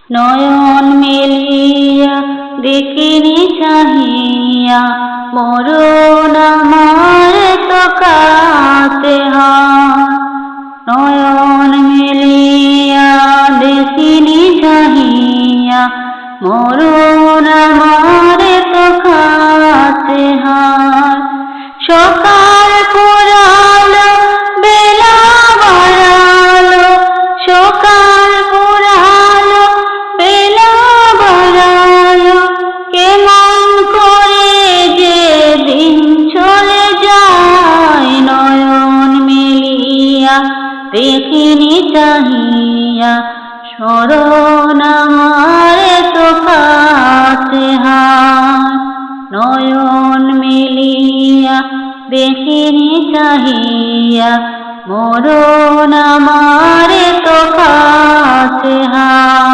নয়ন মেলিয়া দেখিনি চাহিয়া মরণ আমার তো কাছে হয়। নয়ন মেলিয়া দেখিনি চাহিয়া মরণ আমার তো কাছে হয়। সকাল পুরালো বেলা বাড়ালো, সকাল পুরালো বেলা বাড়ালো, কেমন করে যে দিন চলে যায়। নয়ন মেলিয়া দেখিনি চাহিয়া স্মরণ আমার তো কাছে হয়। নয়ন মেলিয়া দেখিনি চাহিয়া মরণ আমার তো কাছে হয়।